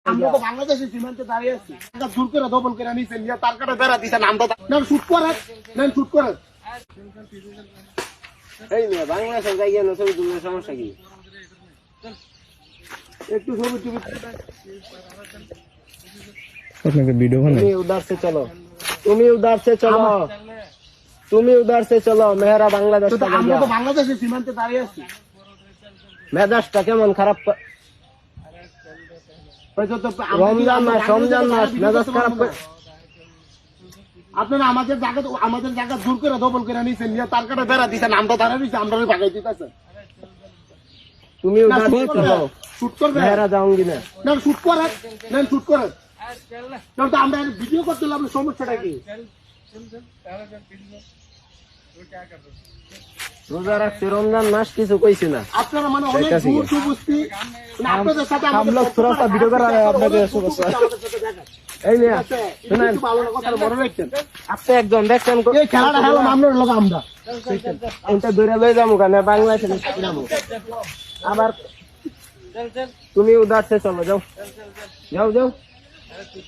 আমরা তো বাংলাদেশের সীমান্তে দাঁড়িয়ে আছি দূর করে দখল করে নিয়েছেন তার কাটা বেড়া দিচ্ছেন আমরা শুট করেন শুট করেন এই মেয়ে বাংলাদেশের জায়গায় না ছবি তুললে সমস্যা কি? একটু ছবি টবি আপনাকে ভিডিও বানাই তুমি उधर से चलो, তুমি उधर से चलो, তুমি उधर से चलो, मेरा बांग्लादेश का আমরা তো गया। বাংলাদেশের সীমান্তে দাঁড়িয়ে আছি মেজাজটা কেমন খারাপ রমজান মাস মেজাজ খারাপ আপনারা আমাদের জায়গা দূর করে দখল করে নিয়েছেন তার কাটা বেড়া দিচ্ছেন আমরা দাঁড়া দিচ্ছি আমরা ভাগাই দিতেছে তুমি उधर से चलो, শুট করবে मेरा जाऊंगी ना। শুট করেন শুট করেন তো আমরা ভিডিও করতে হলে আপনার সমস্যাটা কি রোজা রাখছি রমজান মাস কিছু কইছি না। আপনারা মানে অনেক দূর সুবস্তি আপনাদের সাথে हम लोग थोड़ा सा वीडियो करा रहे हैं आपने এই মেয়ে শুনেন ভালো কথা বড় রাখছেন আপনি একজন দেখছেন এই খেলাটা খেলাম আপনার লোক আমরা এটা দূরে লই যাবো কেন বাংলাদেশে যাবো আবার তুমি उधर से चलो, जाओ जाओ जाओ।